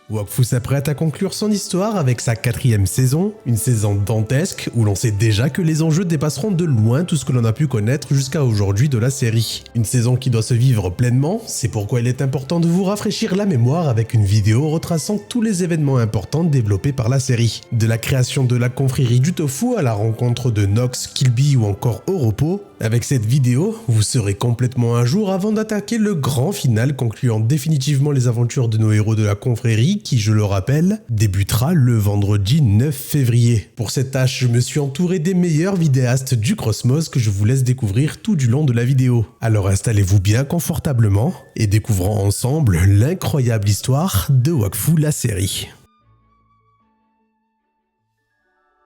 Wakfu s'apprête à conclure son histoire avec sa 4e saison, une saison dantesque où l'on sait déjà que les enjeux dépasseront de loin tout ce que l'on a pu connaître jusqu'à aujourd'hui de la série. Une saison qui doit se vivre pleinement, c'est pourquoi il est important de vous rafraîchir la mémoire avec une vidéo retraçant tous les événements importants développés par la série. De la création de la confrérie du tofu à la rencontre de Nox, Killby ou encore Oropo, avec cette vidéo, vous serez complètement à jour avant d'attaquer le grand final concluant définitivement les aventures de nos héros de la confrérie qui, je le rappelle, débutera le vendredi 9 février. Pour cette tâche, je me suis entouré des meilleurs vidéastes du Cosmos que je vous laisse découvrir tout du long de la vidéo. Alors installez-vous bien confortablement et découvrons ensemble l'incroyable histoire de Wakfu la série.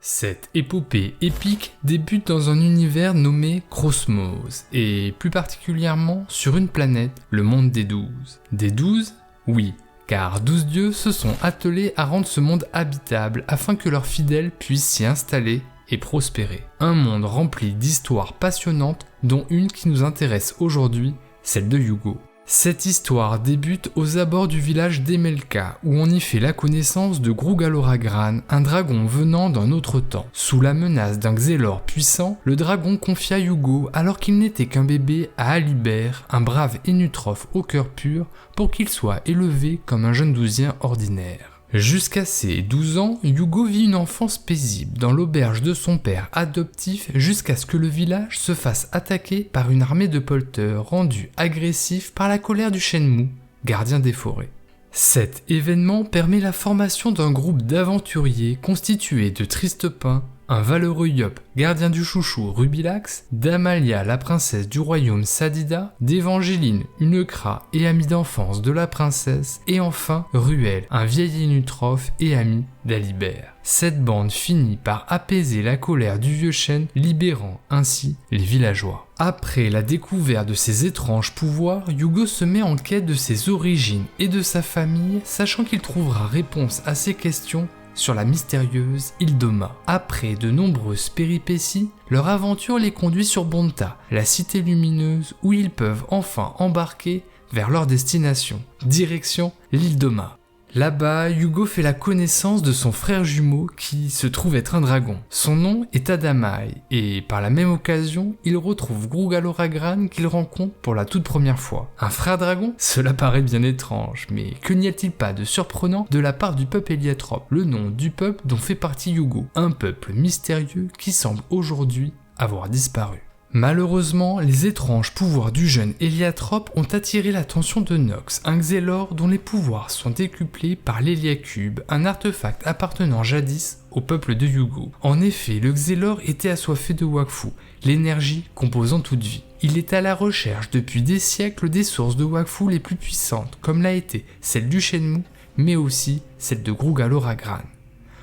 Cette épopée épique débute dans un univers nommé Cosmos, et plus particulièrement sur une planète, le monde des 12. Des 12 ? Oui, car 12 dieux se sont attelés à rendre ce monde habitable afin que leurs fidèles puissent s'y installer et prospérer. Un monde rempli d'histoires passionnantes, dont une qui nous intéresse aujourd'hui, celle de Yugo. Cette histoire débute aux abords du village d'Emelka, où on y fait la connaissance de Grugaloragran, un dragon venant d'un autre temps. Sous la menace d'un Xelor puissant, le dragon confia Yugo, alors qu'il n'était qu'un bébé, à Alibert, un brave Énutrophe au cœur pur, pour qu'il soit élevé comme un jeune douzien ordinaire. Jusqu'à ses 12 ans, Yugo vit une enfance paisible dans l'auberge de son père adoptif jusqu'à ce que le village se fasse attaquer par une armée de polteurs rendus agressifs par la colère du Shenmue, gardien des forêts. Cet événement permet la formation d'un groupe d'aventuriers constitué de Tristepin, un valeureux Yop, gardien du chouchou Rubilax, d'Amalia, la princesse du royaume Sadida, d'Évangéline, une Kra et amie d'enfance de la princesse, et enfin Ruel, un vieil Énutrophe et ami d'Alibert. Cette bande finit par apaiser la colère du vieux chêne, libérant ainsi les villageois. Après la découverte de ses étranges pouvoirs, Yugo se met en quête de ses origines et de sa famille, sachant qu'il trouvera réponse à ses questions sur la mystérieuse île d'Oma. Après de nombreuses péripéties, leur aventure les conduit sur Bonta, la cité lumineuse où ils peuvent enfin embarquer vers leur destination, direction l'île d'Oma. Là-bas, Yugo fait la connaissance de son frère jumeau qui se trouve être un dragon. Son nom est Adamai, et par la même occasion, il retrouve Grugaloragran qu'il rencontre pour la toute première fois. Un frère dragon ? Cela paraît bien étrange, mais que n'y a-t-il pas de surprenant de la part du peuple Héliatrope, le nom du peuple dont fait partie Yugo, un peuple mystérieux qui semble aujourd'hui avoir disparu. Malheureusement, les étranges pouvoirs du jeune Héliatrope ont attiré l'attention de Nox, un Xelor dont les pouvoirs sont décuplés par l'Héliacube, un artefact appartenant jadis au peuple de Yugo. En effet, le Xelor était assoiffé de Wakfu, l'énergie composant toute vie. Il est à la recherche depuis des siècles des sources de Wakfu les plus puissantes, comme l'a été celle du Shenmue, mais aussi celle de Grugaloragran.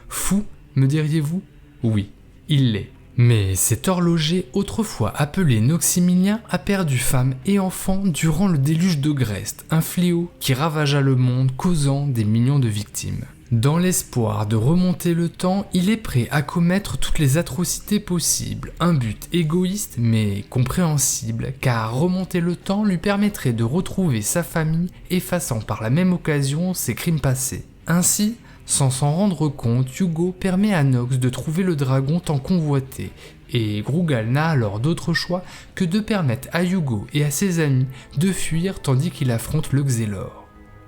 Fou, me diriez-vous ? Oui, il l'est. Mais cet horloger, autrefois appelé Noximilien, a perdu femme et enfants durant le déluge de Grest, un fléau qui ravagea le monde, causant des millions de victimes. Dans l'espoir de remonter le temps, il est prêt à commettre toutes les atrocités possibles, un but égoïste mais compréhensible, car remonter le temps lui permettrait de retrouver sa famille, effaçant par la même occasion ses crimes passés. Ainsi, sans s'en rendre compte, Yugo permet à Nox de trouver le dragon tant convoité, et Grugal n'a alors d'autre choix que de permettre à Yugo et à ses amis de fuir tandis qu'il affronte le Xelor.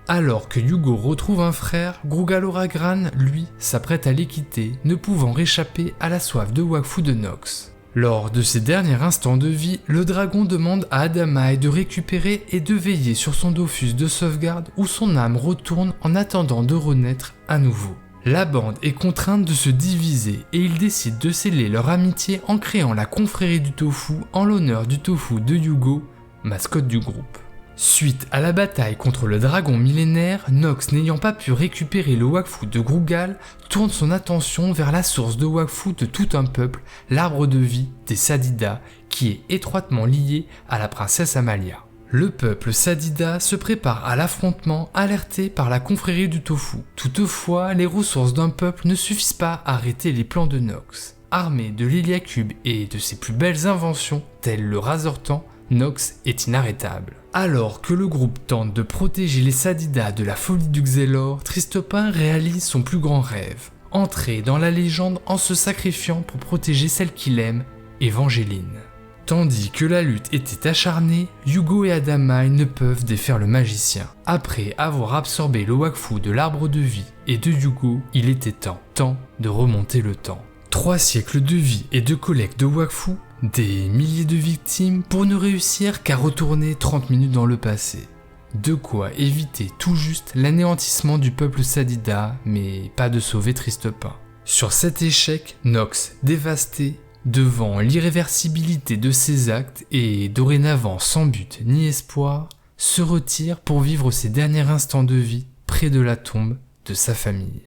Alors que Yugo retrouve un frère, Grugaloragran, lui, s'apprête à les quitter, ne pouvant réchapper à la soif de Wakfu de Nox. Lors de ses derniers instants de vie, le dragon demande à Adamai de récupérer et de veiller sur son Dofus de sauvegarde où son âme retourne en attendant de renaître à nouveau. La bande est contrainte de se diviser et ils décident de sceller leur amitié en créant la confrérie du tofu en l'honneur du tofu de Yugo, mascotte du groupe. Suite à la bataille contre le dragon millénaire, Nox n'ayant pas pu récupérer le Wakfu de Grugal, tourne son attention vers la source de Wakfu de tout un peuple, l'arbre de vie des Sadida, qui est étroitement lié à la princesse Amalia. Le peuple Sadida se prépare à l'affrontement, alerté par la confrérie du tofu. Toutefois, les ressources d'un peuple ne suffisent pas à arrêter les plans de Nox. Armé de l'Héliacube et de ses plus belles inventions, telles le Razor-Temps, Nox est inarrêtable. Alors que le groupe tente de protéger les Sadidas de la folie du Xelor, Tristopin réalise son plus grand rêve, entrer dans la légende en se sacrifiant pour protéger celle qu'il aime, Evangeline. Tandis que la lutte était acharnée, Yugo et Adamai ne peuvent défaire le magicien. Après avoir absorbé le Wakfu de l'arbre de vie et de Yugo, il était temps de remonter le temps. 3 siècles de vie et de collecte de Wakfu, des milliers de victimes pour ne réussir qu'à retourner 30 minutes dans le passé. De quoi éviter tout juste l'anéantissement du peuple Sadida, mais pas de sauver Tristopin. Sur cet échec, Nox, dévasté, devant l'irréversibilité de ses actes et dorénavant sans but ni espoir, se retire pour vivre ses derniers instants de vie près de la tombe de sa famille.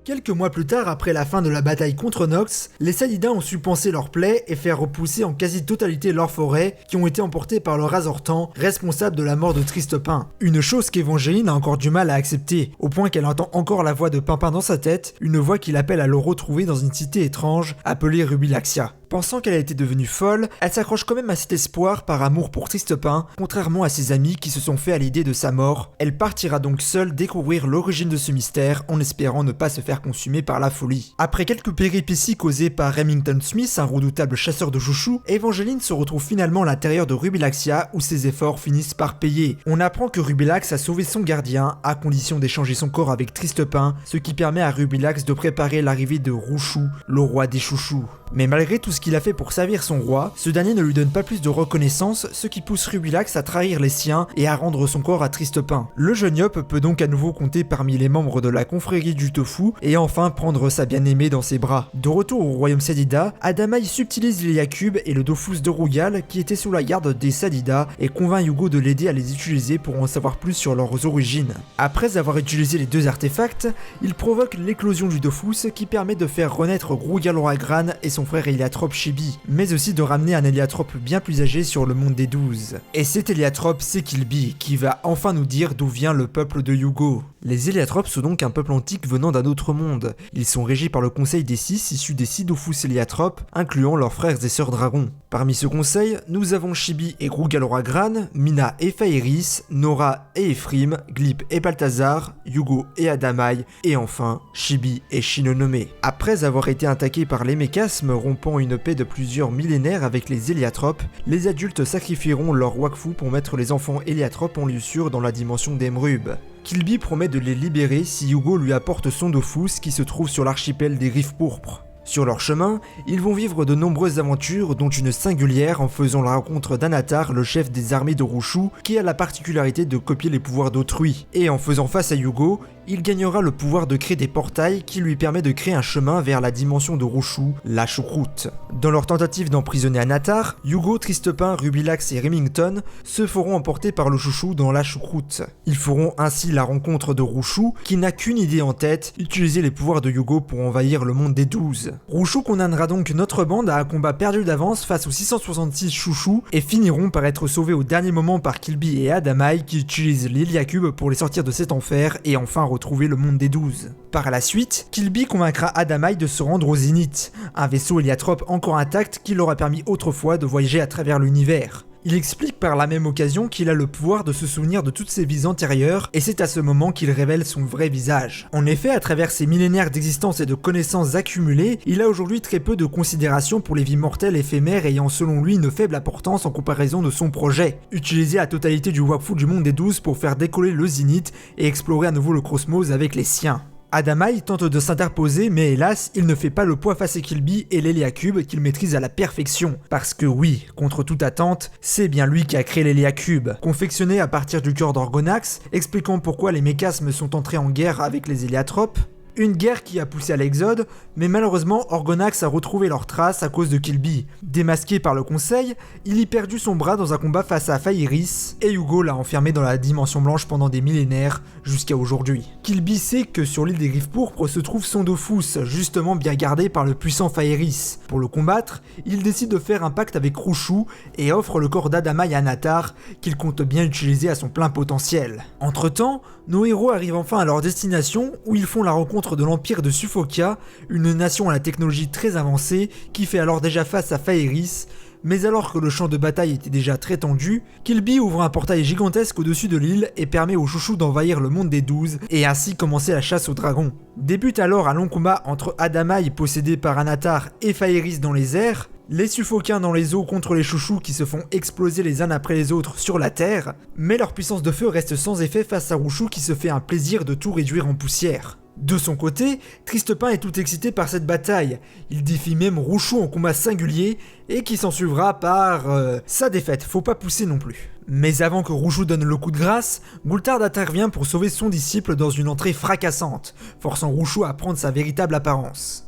Quelques mois plus tard, après la fin de la bataille contre Nox, les Sadidas ont su panser leurs plaies et faire repousser en quasi-totalité leurs forêts qui ont été emportées par le Razortan, responsable de la mort de Tristopin. Une chose qu'Evangeline a encore du mal à accepter, au point qu'elle entend encore la voix de Pimpin dans sa tête, une voix qui l'appelle à le retrouver dans une cité étrange appelée Rubilaxia. Pensant qu'elle a été devenue folle, elle s'accroche quand même à cet espoir par amour pour Tristopin, contrairement à ses amis qui se sont fait à l'idée de sa mort. Elle partira donc seule découvrir l'origine de ce mystère en espérant ne pas se faire consumer par la folie. Après quelques péripéties causées par Remington Smith, un redoutable chasseur de chouchous, Evangeline se retrouve finalement à l'intérieur de Rubilaxia où ses efforts finissent par payer. On apprend que Rubilax a sauvé son gardien à condition d'échanger son corps avec Tristopin, ce qui permet à Rubilax de préparer l'arrivée de Rouchou, le roi des chouchous. Mais malgré tout ce qu'il a fait pour servir son roi, ce dernier ne lui donne pas plus de reconnaissance, ce qui pousse Rubilax à trahir les siens et à rendre son corps à Tristopin. Le jeune Yop peut donc à nouveau compter parmi les membres de la confrérie du tofu et enfin prendre sa bien-aimée dans ses bras. De retour au royaume Sadida, Adamai subtilise l'Héliacube et le Dofus de Rugal qui était sous la garde des Sadidas et convainc Yugo de l'aider à les utiliser pour en savoir plus sur leurs origines. Après avoir utilisé les 2 artefacts, il provoque l'éclosion du Dofus qui permet de faire renaître Rugal Ragran et son frère Héliatrope Chibi, mais aussi de ramener un Héliatrope bien plus âgé sur le monde des 12. Et cet Héliatrope, c'est Kilby, qui va enfin nous dire d'où vient le peuple de Yugo. Les Héliatropes sont donc un peuple antique venant d'un autre monde. Ils sont régis par le conseil des 6 issus des 6 Dofus Héliatropes, incluant leurs frères et sœurs dragons. Parmi ce conseil, nous avons Chibi et Grugaloragran, Mina et Faeris, Nora et Ephrim, Glip et Balthazar, Yugo et Adamai, et enfin Chibi et Shinonome. Après avoir été attaqués par les mécasmes rompant une paix de plusieurs millénaires avec les Héliatropes, les adultes sacrifieront leur Wakfu pour mettre les enfants Héliatropes en lieu sûr dans la dimension d'Emrub. Kilby promet de les libérer si Yugo lui apporte son Dofus qui se trouve sur l'archipel des Griffes Pourpres. Sur leur chemin, ils vont vivre de nombreuses aventures, dont une singulière en faisant la rencontre d'Anatar, le chef des armées de Rouchou, qui a la particularité de copier les pouvoirs d'autrui. Et en faisant face à Yugo, il gagnera le pouvoir de créer des portails qui lui permet de créer un chemin vers la dimension de Rouchou, la choucroute. Dans leur tentative d'emprisonner Anatar, Yugo, Tristopin, Rubilax et Remington se feront emporter par le chouchou dans la choucroute. Ils feront ainsi la rencontre de Rouchou, qui n'a qu'une idée en tête, utiliser les pouvoirs de Yugo pour envahir le monde des 12. Rouchou condamnera donc notre bande à un combat perdu d'avance face aux 666 chouchous et finiront par être sauvés au dernier moment par Kilby et Adamai qui utilisent l'Héliacube pour les sortir de cet enfer et enfin retrouver le monde des 12. Par la suite, Kilby convaincra Adamai de se rendre au Zénith, un vaisseau héliatrope encore intact qui leur a permis autrefois de voyager à travers l'univers. Il explique par la même occasion qu'il a le pouvoir de se souvenir de toutes ses vies antérieures et c'est à ce moment qu'il révèle son vrai visage. En effet, à travers ses millénaires d'existence et de connaissances accumulées, il a aujourd'hui très peu de considération pour les vies mortelles éphémères ayant selon lui une faible importance en comparaison de son projet. Utiliser la totalité du Wakfu du monde des 12 pour faire décoller le Zénith et explorer à nouveau le cosmos avec les siens. Adamai tente de s'interposer mais hélas, il ne fait pas le poids face à Kilby et l'Héliacube qu'il maîtrise à la perfection. Parce que oui, contre toute attente, c'est bien lui qui a créé l'Héliacube, confectionné à partir du cœur d'Orgonax, expliquant pourquoi les mécasmes sont entrés en guerre avec les Héliatropes. Une guerre qui a poussé à l'exode, mais malheureusement Orgonax a retrouvé leurs traces à cause de Kilby. Démasqué par le conseil, il y perdit son bras dans un combat face à Faeris, et Yugo l'a enfermé dans la dimension blanche pendant des millénaires, jusqu'à aujourd'hui. Kilby sait que sur l'île des Griffes Pourpres se trouve son Dofus, justement bien gardé par le puissant Faeris. Pour le combattre, il décide de faire un pacte avec Rouchou, et offre le corps d'Adamai à Anatar, qu'il compte bien utiliser à son plein potentiel. Entre-temps, nos héros arrivent enfin à leur destination, où ils font la rencontre de l'Empire de Suffokia, une nation à la technologie très avancée qui fait alors déjà face à Faeris, mais alors que le champ de bataille était déjà très tendu, Killby ouvre un portail gigantesque au-dessus de l'île et permet aux chouchous d'envahir le monde des 12 et ainsi commencer la chasse aux dragons. Débute alors un long combat entre Adamaï possédé par Anatar et Faeris dans les airs, les Suffoquins dans les eaux contre les chouchous qui se font exploser les uns après les autres sur la terre, mais leur puissance de feu reste sans effet face à Rouchou qui se fait un plaisir de tout réduire en poussière. De son côté, Tristepin est tout excité par cette bataille, il défie même Rouchou en combat singulier et qui s'ensuivra par sa défaite, faut pas pousser non plus. Mais avant que Rouchou donne le coup de grâce, Goultard intervient pour sauver son disciple dans une entrée fracassante, forçant Rouchou à prendre sa véritable apparence.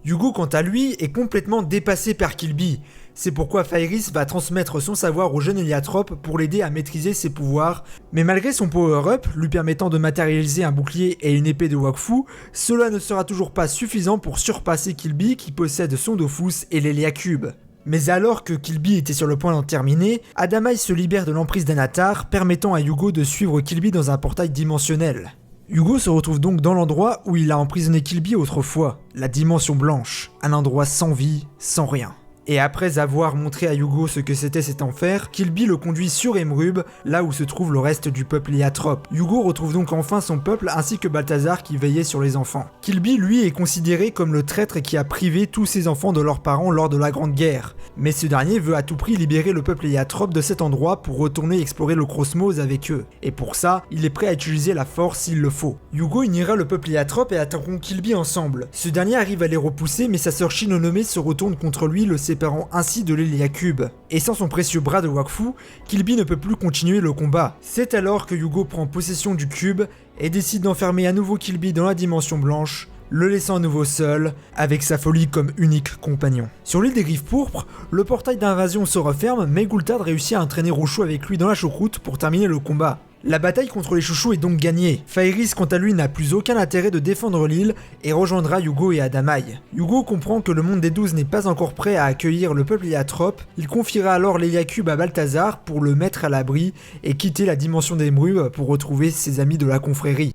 Yugo quant à lui est complètement dépassé par Killby, c'est pourquoi Faeris va transmettre son savoir au jeune Héliatrope pour l'aider à maîtriser ses pouvoirs, mais malgré son power-up lui permettant de matérialiser un bouclier et une épée de Wakfu, cela ne sera toujours pas suffisant pour surpasser Killby qui possède son Dofus et l'Héliacube. Mais alors que Killby était sur le point d'en terminer, Adamaï se libère de l'emprise d'Anatar, permettant à Yugo de suivre Killby dans un portail dimensionnel. Yugo se retrouve donc dans l'endroit où il a emprisonné Killby autrefois, la dimension blanche, un endroit sans vie, sans rien. Et après avoir montré à Yugo ce que c'était cet enfer, Killby le conduit sur Emrub, là où se trouve le reste du peuple Héliatrope. Yugo retrouve donc enfin son peuple ainsi que Balthazar qui veillait sur les enfants. Killby lui est considéré comme le traître qui a privé tous ses enfants de leurs parents lors de la Grande Guerre. Mais ce dernier veut à tout prix libérer le peuple Héliatrope de cet endroit pour retourner explorer le Cosmos avec eux. Et pour ça, il est prêt à utiliser la force s'il le faut. Yugo unira le peuple Héliatrope et attaqueront Killby ensemble. Ce dernier arrive à les repousser mais sa sœur Shinonome se retourne contre lui, le séparant ainsi de l'Héliacube. Et sans son précieux bras de Wakfu, Killby ne peut plus continuer le combat. C'est alors que Yugo prend possession du cube et décide d'enfermer à nouveau Killby dans la dimension blanche, le laissant à nouveau seul, avec sa folie comme unique compagnon. Sur l'île des Griffes Pourpres, le portail d'invasion se referme, mais Goultard réussit à entraîner Rouchou avec lui dans la choucroute pour terminer le combat. La bataille contre les chouchous est donc gagnée. Faeris quant à lui n'a plus aucun intérêt de défendre l'île et rejoindra Yugo et Adamaï. Yugo comprend que le monde des 12 n'est pas encore prêt à accueillir le peuple Héliatrope, il confiera alors l'Héliacube à Balthazar pour le mettre à l'abri et quitter la dimension d'Emrub pour retrouver ses amis de la confrérie.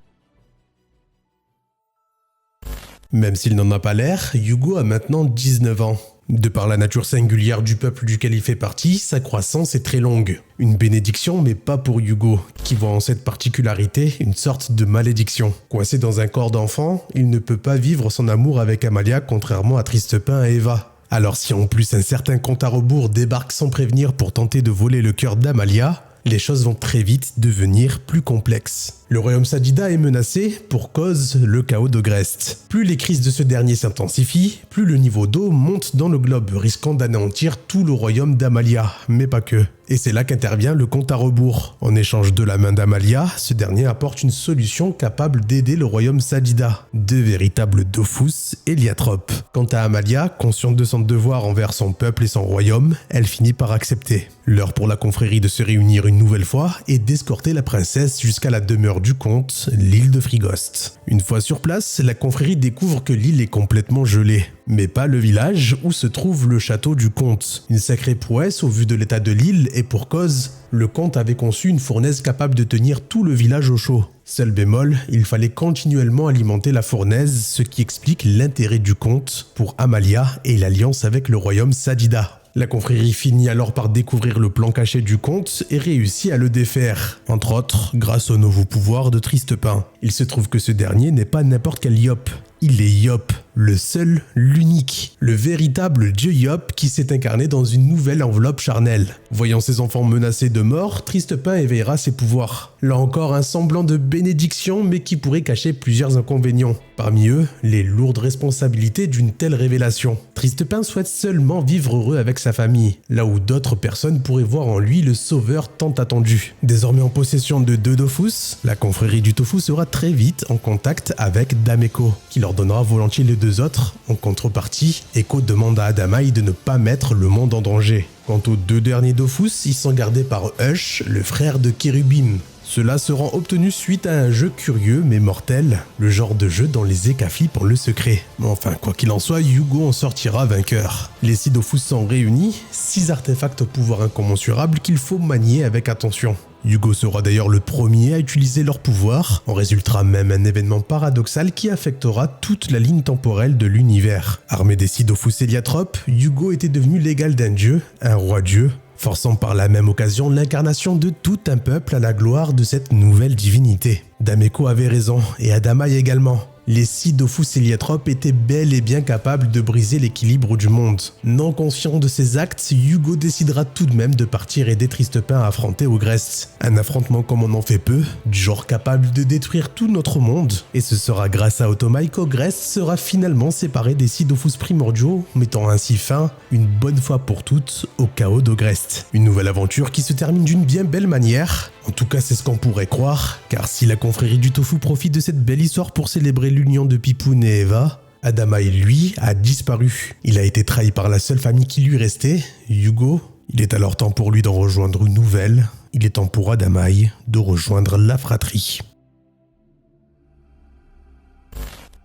Même s'il n'en a pas l'air, Yugo a maintenant 19 ans. De par la nature singulière du peuple duquel il fait partie, sa croissance est très longue. Une bénédiction, mais pas pour Yugo, qui voit en cette particularité une sorte de malédiction. Coincé dans un corps d'enfant, il ne peut pas vivre son amour avec Amalia, contrairement à Tristepin et Eva. Alors si en plus un certain compte à rebours débarque sans prévenir pour tenter de voler le cœur d'Amalia, les choses vont très vite devenir plus complexes. Le royaume Sadida est menacé pour cause le chaos d'Ogrest. Plus les crises de ce dernier s'intensifient, plus le niveau d'eau monte dans le globe, risquant d'anéantir tout le royaume d'Amalia, mais pas que. Et c'est là qu'intervient le compte à rebours. En échange de la main d'Amalia, ce dernier apporte une solution capable d'aider le royaume Sadida. Deux véritables Dofus Héliatropes. Quant à Amalia, consciente de son devoir envers son peuple et son royaume, elle finit par accepter. L'heure pour la confrérie de se réunir une nouvelle fois et d'escorter la princesse jusqu'à la demeure du comte, l'île de Frigost. Une fois sur place, la confrérie découvre que l'île est complètement gelée. Mais pas le village où se trouve le château du comte. Une sacrée prouesse au vu de l'état de l'île et pour cause, le comte avait conçu une fournaise capable de tenir tout le village au chaud. Seul bémol, il fallait continuellement alimenter la fournaise, ce qui explique l'intérêt du comte pour Amalia et l'alliance avec le royaume Sadida. La confrérie finit alors par découvrir le plan caché du comte et réussit à le défaire, entre autres grâce au nouveau pouvoir de Tristepin. Il se trouve que ce dernier n'est pas n'importe quel Yop. Il est Yop, le seul, l'unique, le véritable dieu Yop qui s'est incarné dans une nouvelle enveloppe charnelle. Voyant ses enfants menacés de mort, Tristepin éveillera ses pouvoirs. Là encore un semblant de bénédiction mais qui pourrait cacher plusieurs inconvénients. Parmi eux, les lourdes responsabilités d'une telle révélation. Tristepin souhaite seulement vivre heureux avec sa famille, là où d'autres personnes pourraient voir en lui le sauveur tant attendu. Désormais en possession de deux Dofus, la confrérie du Tofu sera très vite en contact avec Dame Echo, qui leur donnera volontiers les deux autres. En contrepartie, Echo demande à Adamaï de ne pas mettre le monde en danger. Quant aux deux derniers Dofus, ils sont gardés par Hush, le frère de Kérubim. Cela sera obtenu suite à un jeu curieux mais mortel, le genre de jeu dont les Eka flippent en le secret. Enfin, quoi qu'il en soit, Yugo en sortira vainqueur. Les 6 Dofus sont réunis, 6 artefacts au pouvoir incommensurable qu'il faut manier avec attention. Hugo sera d'ailleurs le premier à utiliser leur pouvoir, en résultera même un événement paradoxal qui affectera toute la ligne temporelle de l'univers. Armé des Sidophus Héliatropes, Hugo était devenu l'égal d'un dieu, un roi-dieu, forçant par la même occasion l'incarnation de tout un peuple à la gloire de cette nouvelle divinité. Dameko avait raison, et Adamaï également. Les Sidophus Héliatropes étaient bel et bien capables de briser l'équilibre du monde. Non conscient de ses actes, Hugo décidera tout de même de partir aider Tristepin à affronter Ogrest. Un affrontement comme on en fait peu, du genre capable de détruire tout notre monde. Et ce sera grâce à Otomaï qu'Ogrest sera finalement séparé des Sidophus primordiaux, mettant ainsi fin, une bonne fois pour toutes, au chaos d'Ogrest. Une nouvelle aventure qui se termine d'une bien belle manière. En tout cas, c'est ce qu'on pourrait croire, car si la confrérie du Tofu profite de cette belle histoire pour célébrer l'union de Pipoun et Eva, Adamaï, lui, a disparu. Il a été trahi par la seule famille qui lui restait, Hugo. Il est alors temps pour lui d'en rejoindre une nouvelle. Il est temps pour Adamaï de rejoindre la fratrie.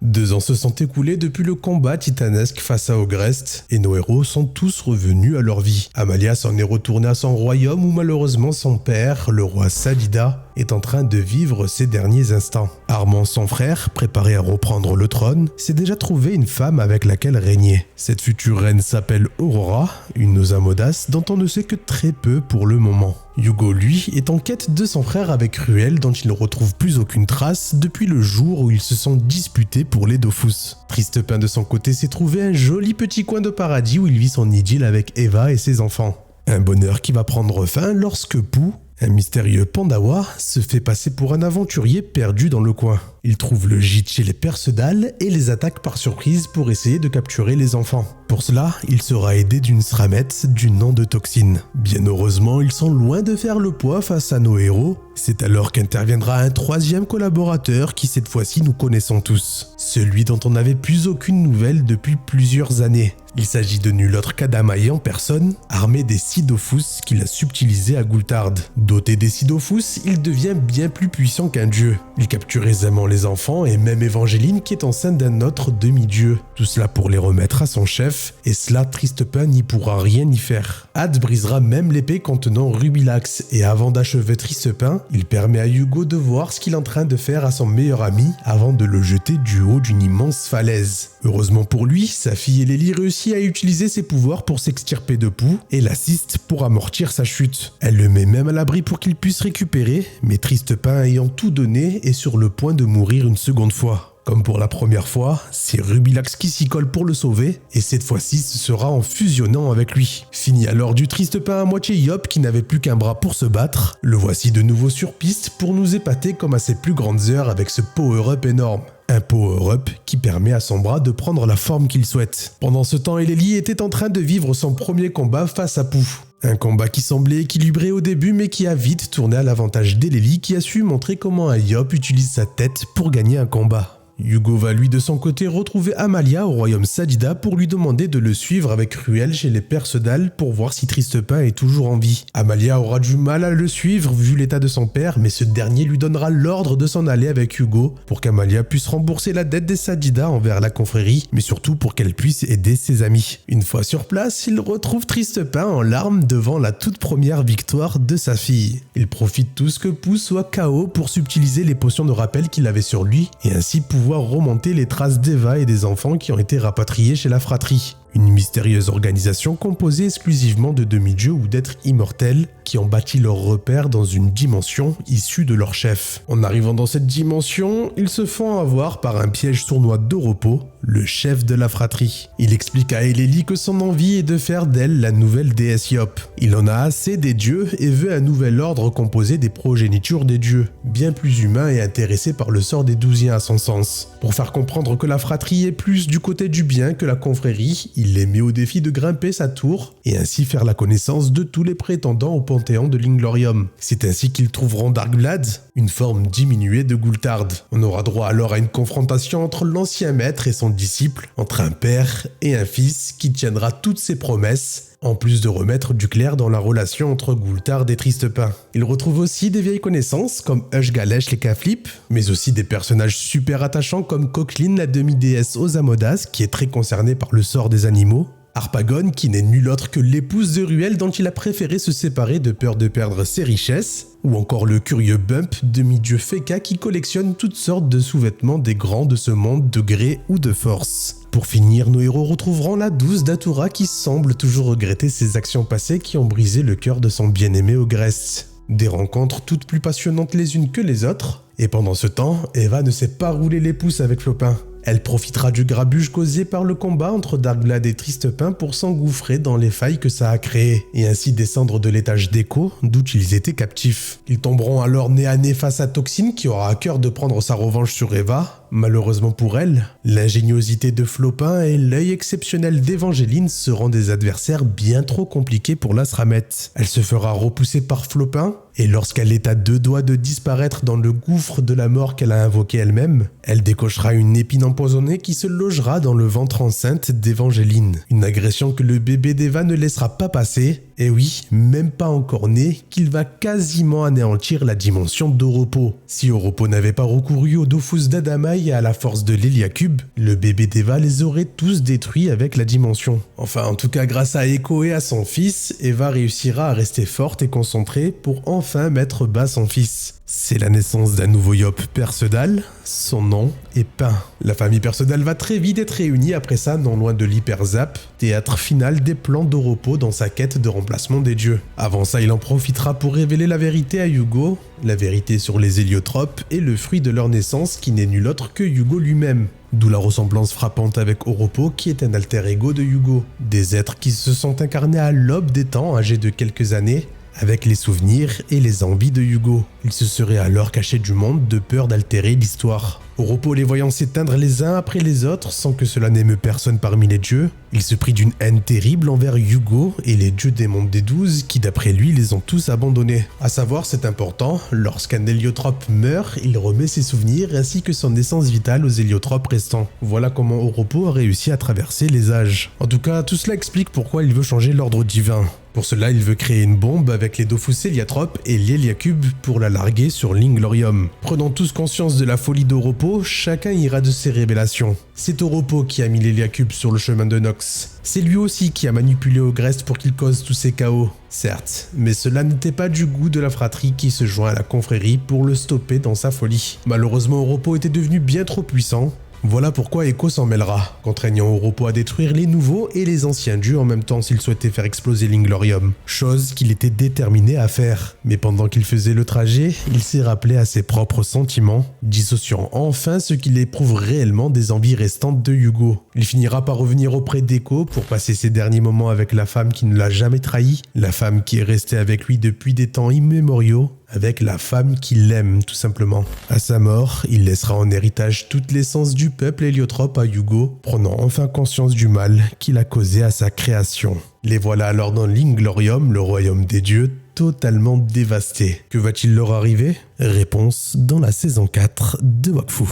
2 ans se sont écoulés depuis le combat titanesque face à Ogrest, et nos héros sont tous revenus à leur vie. Amalia s'en est retournée à son royaume où malheureusement son père, le roi Sadida, est en train de vivre ses derniers instants. Armand, son frère, préparé à reprendre le trône, s'est déjà trouvé une femme avec laquelle régner. Cette future reine s'appelle Aurora, une Osamodas dont on ne sait que très peu pour le moment. Hugo, lui, est en quête de son frère avec Ruel dont il ne retrouve plus aucune trace depuis le jour où ils se sont disputés pour les Dofus. Tristepin de son côté s'est trouvé un joli petit coin de paradis où il vit son idylle avec Eva et ses enfants. Un bonheur qui va prendre fin lorsque Pou, un mystérieux Pandawa, se fait passer pour un aventurier perdu dans le coin. Il trouve le gîte chez les Percedal et les attaque par surprise pour essayer de capturer les enfants. Pour cela, il sera aidé d'une Sramette du nom de Toxine. Bien heureusement, ils sont loin de faire le poids face à nos héros. C'est alors qu'interviendra un 3e collaborateur qui cette fois-ci nous connaissons tous. Celui dont on n'avait plus aucune nouvelle depuis plusieurs années. Il s'agit de nul autre qu'Adamaï en personne, armé des Sidophus qu'il a subtilisés à Gulthard. Doté des Sidophus, il devient bien plus puissant qu'un dieu. Il capture aisément les enfants et même Évangéline qui est enceinte d'un autre demi-dieu. Tout cela pour les remettre à son chef, et cela Tristepin n'y pourra rien y faire. Had brisera même l'épée contenant Rubilax, et avant d'achever Tristepin, il permet à Hugo de voir ce qu'il est en train de faire à son meilleur ami avant de le jeter du haut d'une immense falaise. Heureusement pour lui, sa fille Eleli réussit à utiliser ses pouvoirs pour s'extirper de Pou et l'assiste pour amortir sa chute. Elle le met même à l'abri pour qu'il puisse récupérer, mais Tristepin ayant tout donné est sur le point de mourir une seconde fois. Comme pour la première fois, c'est Rubilax qui s'y colle pour le sauver, et cette fois-ci ce sera en fusionnant avec lui. Fini alors du Tristepin à moitié yop qui n'avait plus qu'un bras pour se battre, le voici de nouveau sur piste pour nous épater comme à ses plus grandes heures avec ce power-up énorme. Un power-up qui permet à son bras de prendre la forme qu'il souhaite. Pendant ce temps, Eleli était en train de vivre son premier combat face à Pou. Un combat qui semblait équilibré au début mais qui a vite tourné à l'avantage d'Eleli qui a su montrer comment un Yop utilise sa tête pour gagner un combat. Hugo va lui de son côté retrouver Amalia au royaume Sadida pour lui demander de le suivre avec Ruel chez les Percedal pour voir si Tristepin est toujours en vie. Amalia aura du mal à le suivre vu l'état de son père, mais ce dernier lui donnera l'ordre de s'en aller avec Hugo pour qu'Amalia puisse rembourser la dette des Sadida envers la confrérie, mais surtout pour qu'elle puisse aider ses amis. Une fois sur place, il retrouve Tristepin en larmes devant la toute première victoire de sa fille. Il profite tout ce que Pou soit KO pour subtiliser les potions de rappel qu'il avait sur lui et ainsi pouvoir remonter les traces d'Eva et des enfants qui ont été rapatriés chez la fratrie. Une mystérieuse organisation composée exclusivement de demi-dieux ou d'êtres immortels qui ont bâti leur repère dans une dimension issue de leur chef. En arrivant dans cette dimension, ils se font avoir par un piège sournois d'Oropo, le chef de la fratrie. Il explique à Eleli que son envie est de faire d'elle la nouvelle déesse Yop. Il en a assez des dieux et veut un nouvel ordre composé des progénitures des dieux, bien plus humain et intéressé par le sort des Douziens à son sens. Pour faire comprendre que la fratrie est plus du côté du bien que la confrérie, il les met au défi de grimper sa tour et ainsi faire la connaissance de tous les prétendants au panthéon de l'Inglorium. C'est ainsi qu'ils trouveront Darkblad, une forme diminuée de Gulthard. On aura droit alors à une confrontation entre l'ancien maître et son disciple, entre un père et un fils qui tiendra toutes ses promesses, en plus de remettre du clair dans la relation entre Gulthard et Tristepin. Il retrouve aussi des vieilles connaissances comme Ushgalesh les Kaflip, mais aussi des personnages super attachants comme Coqueline, la demi-déesse Osamodas, qui est très concernée par le sort des animaux, Harpagon, qui n'est nulle autre que l'épouse de Ruel dont il a préféré se séparer de peur de perdre ses richesses, ou encore le curieux Bump, demi-dieu Feka qui collectionne toutes sortes de sous-vêtements des grands de ce monde de gré ou de force. Pour finir, nos héros retrouveront la douce Datura qui semble toujours regretter ses actions passées qui ont brisé le cœur de son bien-aimé Ogreste. Des rencontres toutes plus passionnantes les unes que les autres, et pendant ce temps, Eva ne s'est pas roulé les pouces avec Flopin. Elle profitera du grabuge causé par le combat entre Darkblade et Tristepin pour s'engouffrer dans les failles que ça a créées, et ainsi descendre de l'étage d'Echo, d'où ils étaient captifs. Ils tomberont alors nez à nez face à Toxine qui aura à cœur de prendre sa revanche sur Eva. Malheureusement pour elle, l'ingéniosité de Flopin et l'œil exceptionnel d'Evangeline seront des adversaires bien trop compliqués pour l'Asramette. Elle se fera repousser par Flopin, et lorsqu'elle est à 2 doigts de disparaître dans le gouffre de la mort qu'elle a invoqué elle-même, elle décochera une épine empoisonnée qui se logera dans le ventre enceinte d'Evangeline. Une agression que le bébé d'Eva ne laissera pas passer, et oui, même pas encore né, qu'il va quasiment anéantir la dimension d'Oropo. Si Oropo n'avait pas recouru au Dofus d'Adamai et à la force de l'Héliacube, le bébé d'Eva les aurait tous détruits avec la dimension. Enfin, en tout cas, grâce à Echo et à son fils, Eva réussira à rester forte et concentrée pour enfin mettre bas son fils. C'est la naissance d'un nouveau Yop, Perceval, son nom est Pain. La famille Perceval va très vite être réunie après ça non loin de l'Hyperzap, théâtre final des plans d'Oropo dans sa quête de remplacement des dieux. Avant ça, il en profitera pour révéler la vérité à Hugo, la vérité sur les héliotropes et le fruit de leur naissance qui n'est nul autre que Hugo lui-même. D'où la ressemblance frappante avec Oropo qui est un alter ego de Hugo. Des êtres qui se sont incarnés à l'aube des temps, âgés de quelques années, avec les souvenirs et les envies de Hugo. Ils se seraient alors cachés du monde de peur d'altérer l'histoire. Oropo les voyant s'éteindre les uns après les autres sans que cela n'émeut personne parmi les dieux, il se prit d'une haine terrible envers Hugo et les dieux des mondes des 12 qui d'après lui les ont tous abandonnés. A savoir, c'est important, lorsqu'un héliotrope meurt, il remet ses souvenirs ainsi que son essence vitale aux héliotropes restants. Voilà comment Oropo a réussi à traverser les âges. En tout cas, tout cela explique pourquoi il veut changer l'ordre divin. Pour cela, il veut créer une bombe avec les Dofus héliotropes et l'Héliacube pour la larguer sur l'Inglorium. Prenant tous conscience de la folie d'Oropo, chacun ira de ses révélations. C'est Oropo qui a mis l'Héliacube sur le chemin de Nox. C'est lui aussi qui a manipulé Ogreste pour qu'il cause tous ces chaos. Certes, mais cela n'était pas du goût de la fratrie qui se joint à la confrérie pour le stopper dans sa folie. Malheureusement, Oropo était devenu bien trop puissant. Voilà pourquoi Echo s'en mêlera, contraignant Oropo à détruire les nouveaux et les anciens dieux en même temps s'il souhaitait faire exploser l'Inglorium, chose qu'il était déterminé à faire. Mais pendant qu'il faisait le trajet, il s'est rappelé à ses propres sentiments, dissociant enfin ce qu'il éprouve réellement des envies restantes de Hugo. Il finira par revenir auprès d'Echo pour passer ses derniers moments avec la femme qui ne l'a jamais trahi, la femme qui est restée avec lui depuis des temps immémoriaux, avec la femme qu'il aime tout simplement. À sa mort, il laissera en héritage toute l'essence du peuple héliotrope à Hugo, prenant enfin conscience du mal qu'il a causé à sa création. Les voilà alors dans l'Inglorium, le royaume des dieux, totalement dévasté. Que va-t-il leur arriver? Réponse dans la saison 4 de Wakfu.